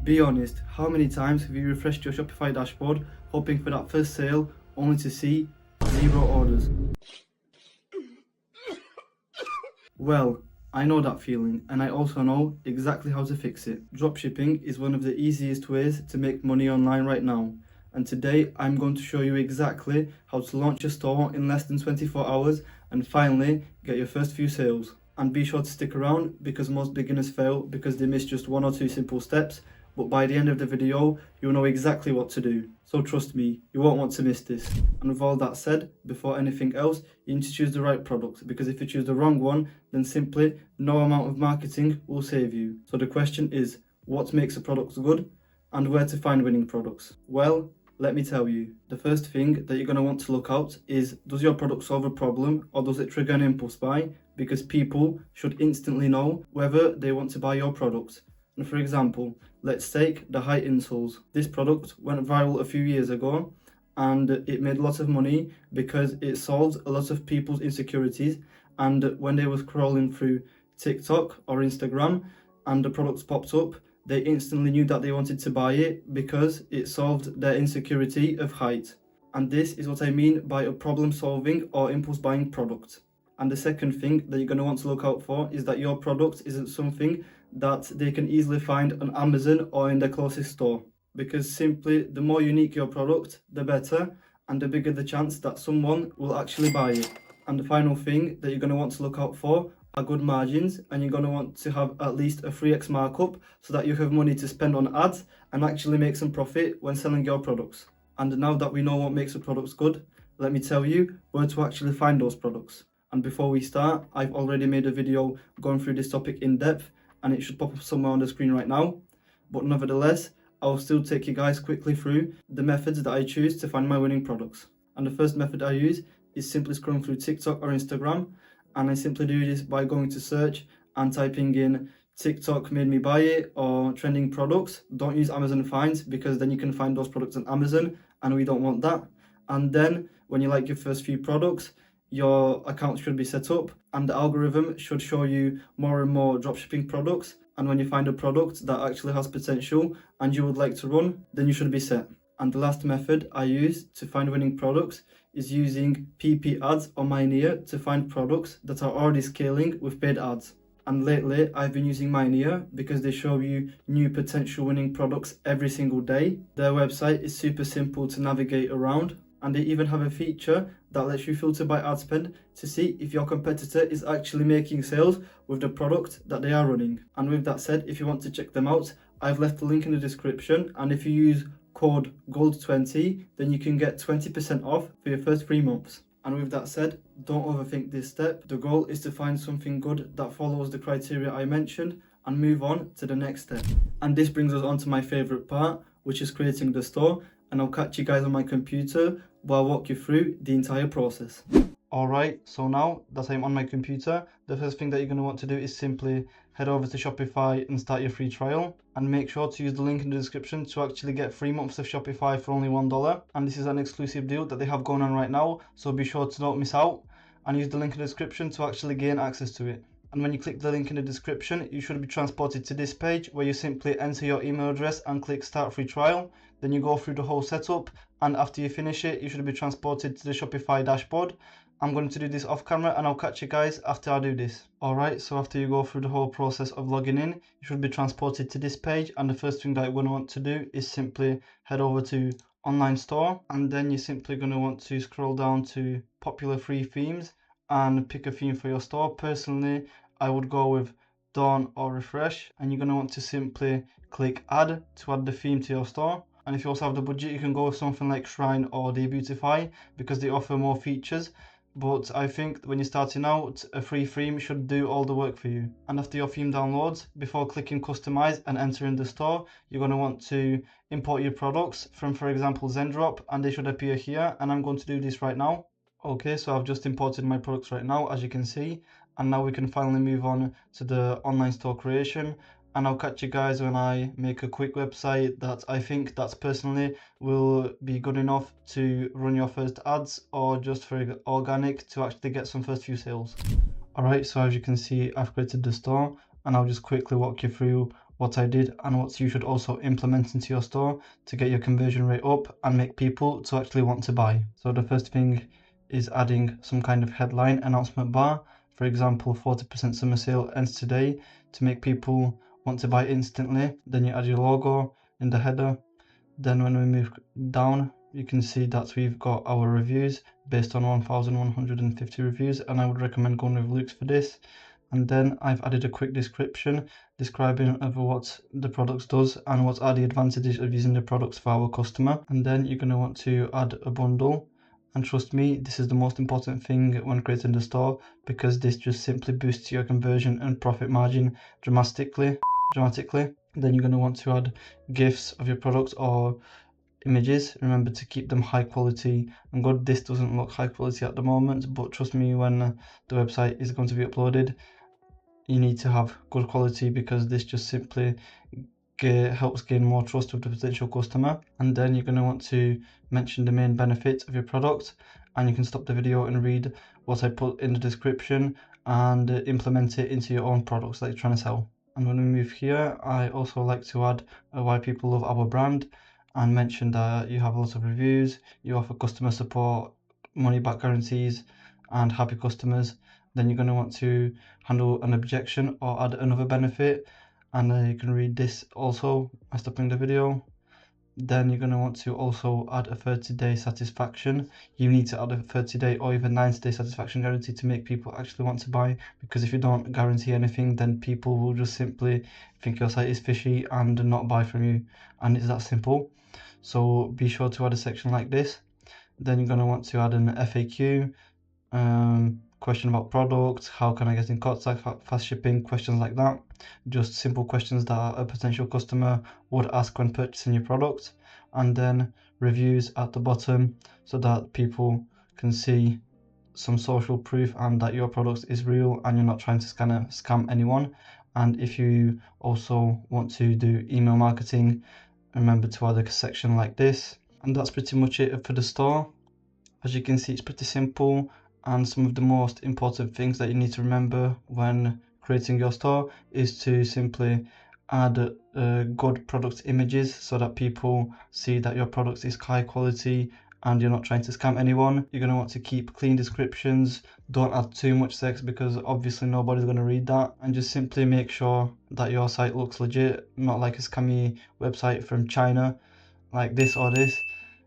Be honest, how many times have you refreshed your Shopify dashboard hoping for that first sale only to see 0 orders? Well, I know that feeling, and I also know exactly how to fix it. Dropshipping is one of the easiest ways to make money online right now, and today I'm going to show you exactly how to launch a store in less than 24 hours and finally get your first few sales. And be sure to stick around because most beginners fail because they miss just 1 or 2 simple steps, but by the end of the video you'll know exactly what to do. So trust me, you won't want to miss this. And with all that said, before anything else, you need to choose the right product, because if you choose the wrong one, then simply no amount of marketing will save you. So the question is, what makes a product good and where to find winning products? Well, let me tell you, the first thing that you're going to want to look out is, does your product solve a problem or does it trigger an impulse buy? Because people should instantly know whether they want to buy your product. And for example, let's take the height insoles. This product went viral a few years ago and it made lots of money because it solved a lot of people's insecurities, and when they were scrolling through TikTok or Instagram and the products popped up, they instantly knew that they wanted to buy it because it solved their insecurity of height. And this is what I mean by a problem solving or impulse buying product. And the second thing that you're going to want to look out for is that your product isn't something that they can easily find on Amazon or in their closest store. Because simply, the more unique your product, the better, and the bigger the chance that someone will actually buy it. And the final thing that you're going to want to look out for are good margins, and you're going to want to have at least a 3x markup so that you have money to spend on ads and actually make some profit when selling your products. And now that we know what makes a product good, let me tell you where to actually find those products. And before we start, I've already made a video going through this topic in depth, and it should pop up somewhere on the screen right now. But nevertheless, I'll still take you guys quickly through the methods that I choose to find my winning products. And the first method I use is simply scrolling through TikTok or Instagram, and I simply do this by going to search and typing in TikTok made me buy it or trending products. Don't use Amazon finds, because then you can find those products on Amazon and we don't want that. And then when you like your first few products, your account should be set up and the algorithm should show you more and more dropshipping products. And when you find a product that actually has potential and you would like to run, then you should be set. And the last method I use to find winning products is using PP ads on Miner to find products that are already scaling with paid ads. And lately I've been using Miner because they show you new potential winning products every single day. Their website is super simple to navigate around, and they even have a feature that lets you filter by ad spend to see if your competitor is actually making sales with the product that they are running. And with that said, if you want to check them out, I've left the link in the description, and if you use code GOLD20, then you can get 20% off for your first 3 months. And with that said, don't overthink this step. The goal is to find something good that follows the criteria I mentioned and move on to the next step. And this brings us on to my favorite part, which is creating the store. And I'll catch you guys on my computer while I walk you through the entire process. Alright, so now that I'm on my computer, the first thing that you're going to want to do is simply head over to Shopify and start your free trial. And make sure to use the link in the description to actually get 3 months of Shopify for only $1. And this is an exclusive deal that they have going on right now, so be sure to don't miss out. And use the link in the description to actually gain access to it. And when you click the link in the description, you should be transported to this page where you simply enter your email address and click start free trial. Then you go through the whole setup, and after you finish it, you should be transported to the Shopify dashboard. I'm going to do this off camera and I'll catch you guys after I do this. Alright, so after you go through the whole process of logging in, you should be transported to this page, and the first thing that you're going to want to do is simply head over to online store, and then you're simply going to want to scroll down to popular free themes and pick a theme for your store. Personally, I would go with Dawn or Refresh, and you're going to want to simply click add to add the theme to your store. And if you also have the budget, you can go with something like Shrine or Debeautify because they offer more features. But I think when you're starting out, a free theme should do all the work for you. And after your theme downloads, before clicking customize and entering the store, you're going to want to import your products from, for example, Zendrop, and they should appear here. And I'm going to do this right now. Okay, so I've just imported my products right now, as you can see. And now we can finally move on to the online store creation. And I'll catch you guys when I make a quick website that I think that's personally will be good enough to run your first ads, or just for organic to actually get some first few sales. Alright, so as you can see, I've created the store, and I'll just quickly walk you through what I did and what you should also implement into your store to get your conversion rate up and make people to actually want to buy. So the first thing is adding some kind of headline announcement bar. For example, 40% summer sale ends today, to make people want to buy instantly. Then you add your logo in the header. Then when we move down, you can see that we've got our reviews based on 1,150 reviews, and I would recommend going with Luke's for this. And then I've added a quick description describing of what the products does and what are the advantages of using the products for our customer. And then you're going to want to add a bundle. And trust me, this is the most important thing when creating the store, because this just simply boosts your conversion and profit margin dramatically. Then you're going to want to add GIFs of your products or images. Remember to keep them high quality and good. This doesn't look high quality at the moment, but trust me, when the website is going to be uploaded, you need to have good quality, because this just simply helps gain more trust with the potential customer. And then you're going to want to mention the main benefits of your product, and you can stop the video and read what I put in the description and implement it into your own products that you're trying to sell. And when we move here, I also like to add why people love our brand, and mention that you have a lot of reviews, you offer customer support, money back guarantees, and happy customers. Then you're going to want to handle an objection or add another benefit, and you can read this also by stopping the video. Then you're going to want to also add a 30-day satisfaction. You need to add a 30-day or even 90-day satisfaction guarantee to make people actually want to buy, because if you don't guarantee anything, then people will just simply think your site is fishy and not buy from you, and it's that simple. So be sure to add a section like this. Then you're going to want to add an FAQ, question about products, how can I get in contact, fast shipping, questions like that. Just simple questions that a potential customer would ask when purchasing your product. And then reviews at the bottom, so that people can see some social proof and that your product is real and you're not trying to scam anyone. And if you also want to do email marketing, remember to add a section like this. And that's pretty much it for the store. As you can see, it's pretty simple, and some of the most important things that you need to remember when creating your store is to simply add good product images, so that people see that your product is high quality and you're not trying to scam anyone. You're going to want to keep clean descriptions, don't add too much text, because obviously nobody's going to read that, and just simply make sure that your site looks legit, not like a scammy website from China like this or this.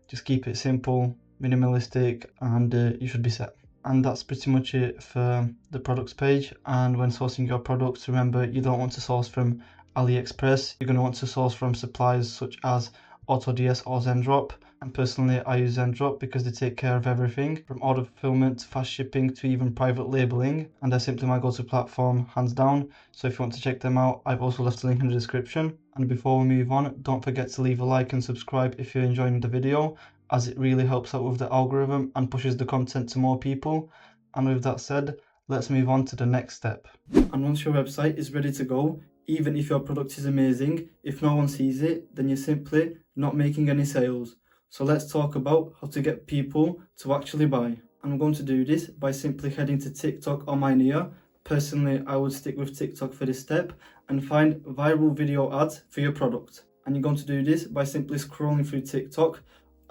Just keep it simple, minimalistic, and you should be set. And that's pretty much it for the products page. And when sourcing your products, remember, you don't want to source from AliExpress. You're going to want to source from suppliers such as AutoDS or Zendrop. And personally, I use Zendrop because they take care of everything from order fulfillment, fast shipping, to even private labeling, and they're simply my go-to platform, hands down. So if you want to check them out, I've also left a link in the description. And before we move on, don't forget to leave a like and subscribe if you're enjoying the video, as it really helps out with the algorithm and pushes the content to more people. And with that said, let's move on to the next step. And once your website is ready to go, even if your product is amazing, if no one sees it, then you're simply not making any sales. So let's talk about how to get people to actually buy. I'm going to do this by simply heading to TikTok or my near. Personally, I would stick with TikTok for this step and find viral video ads for your product. And you're going to do this by simply scrolling through TikTok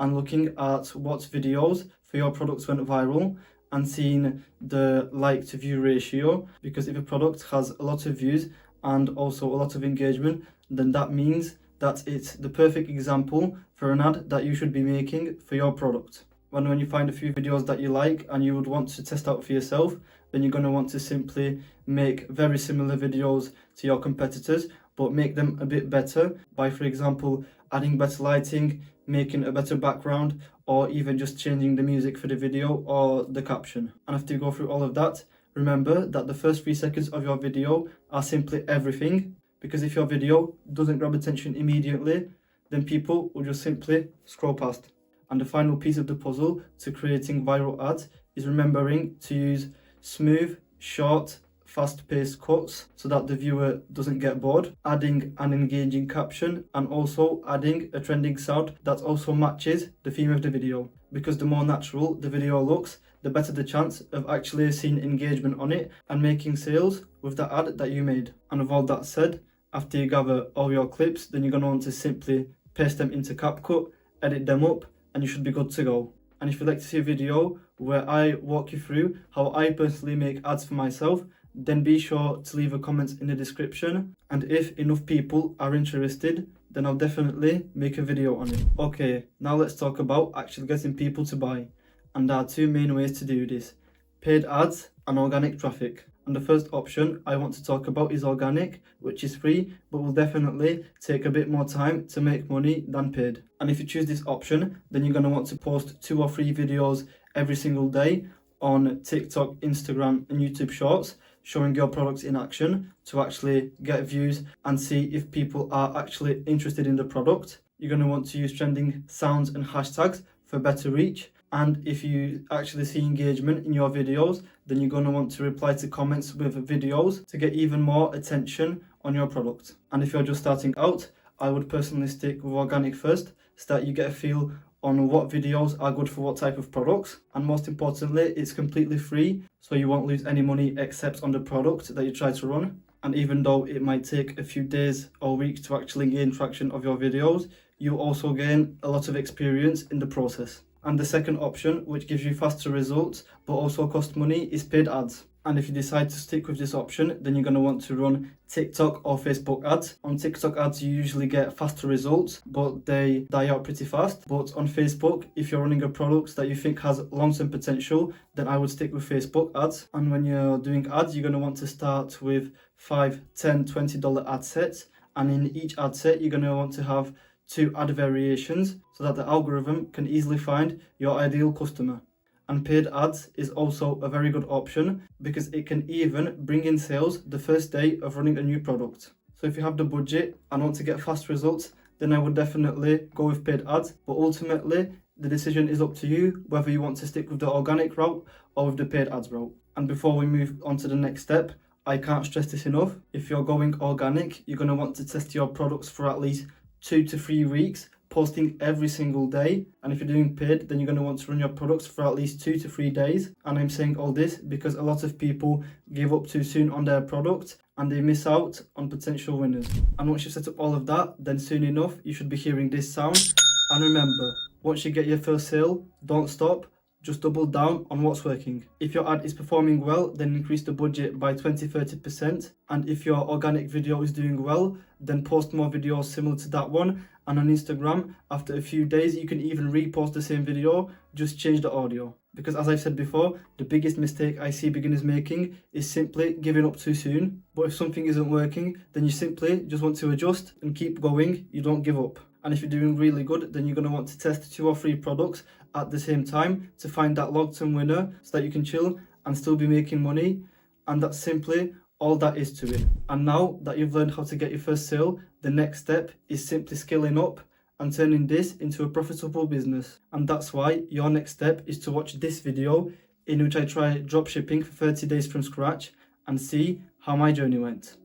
and looking at what videos for your products went viral and seeing the like to view ratio, because if a product has a lot of views and also a lot of engagement, then that means that it's the perfect example for an ad that you should be making for your product. When you find a few videos that you like and you would want to test out for yourself, then you're going to want to simply make very similar videos to your competitors, but make them a bit better by, for example, adding better lighting, making a better background, or even just changing the music for the video or the caption. And after you go through all of that, remember that the first 3 seconds of your video are simply everything, because if your video doesn't grab attention immediately, then people will just simply scroll past. And the final piece of the puzzle to creating viral ads is remembering to use smooth, short, fast-paced cuts so that the viewer doesn't get bored, adding an engaging caption, and also adding a trending sound that also matches the theme of the video. Because the more natural the video looks, the better the chance of actually seeing engagement on it and making sales with the ad that you made. And with all that said, After you gather all your clips, then you're going to want to simply paste them into CapCut, edit them up, and you should be good to go. And if you'd like to see a video where I walk you through how I personally make ads for myself, then be sure to leave a comment in the description. And if enough people are interested, then I'll definitely make a video on it. Okay, now let's talk about actually getting people to buy. And there are two main ways to do this: paid ads and organic traffic. And the first option I want to talk about is organic, which is free, but will definitely take a bit more time to make money than paid. And if you choose this option, then you're going to want to post 2 or 3 videos every single day on TikTok, Instagram, and YouTube Shorts, showing your products in action to actually get views and see if people are actually interested in the product. You're going to want to use trending sounds and hashtags for better reach. And if you actually see engagement in your videos, then you're going to want to reply to comments with videos to get even more attention on your product. And if you're just starting out, I would personally stick with organic first, so that you get a feel on what videos are good for what type of products. And most importantly, it's completely free, so you won't lose any money except on the product that you try to run. And even though it might take a few days or weeks to actually gain traction of your videos, you also gain a lot of experience in the process. And the second option, which gives you faster results but also cost money, is paid ads. And if you decide to stick with this option, then you're going to want to run TikTok or Facebook ads. On TikTok ads, you usually get faster results, but they die out pretty fast. But on Facebook, if you're running a product that you think has long-term potential, then I would stick with Facebook ads. And when you're doing ads, you're going to want to start with $5, $10, $20 ad sets. And in each ad set, you're going to want to have 2 ad variations so that the algorithm can easily find your ideal customer. And paid ads is also a very good option because it can even bring in sales the first day of running a new product. So if you have the budget and want to get fast results, then I would definitely go with paid ads. But ultimately, the decision is up to you whether you want to stick with the organic route or with the paid ads route. And before we move on to the next step, I can't stress this enough. If you're going organic, you're going to want to test your products for at least 2 to 3 weeks, posting every single day. And if you're doing paid, then you're going to want to run your products for at least 2 to 3 days. And I'm saying all this because a lot of people give up too soon on their product and they miss out on potential winners. And once you've set up all of that, then soon enough you should be hearing this sound. And remember, once you get your first sale, don't stop. Just double down on what's working. If your ad is performing well, then increase the budget by 20-30%. And if your organic video is doing well, then post more videos similar to that one. And on Instagram, after a few days, you can even repost the same video, just change the audio. Because as I've said before, the biggest mistake I see beginners making is simply giving up too soon. But if something isn't working, then you simply just want to adjust and keep going. You don't give up. And if you're doing really good, then you're going to want to test 2 or 3 products at the same time to find that long-term winner so that you can chill and still be making money. And that's simply all that is to it. And now that you've learned how to get your first sale, the next step is simply scaling up and turning this into a profitable business. And that's why your next step is to watch this video in which I try dropshipping for 30 days from scratch and see how my journey went.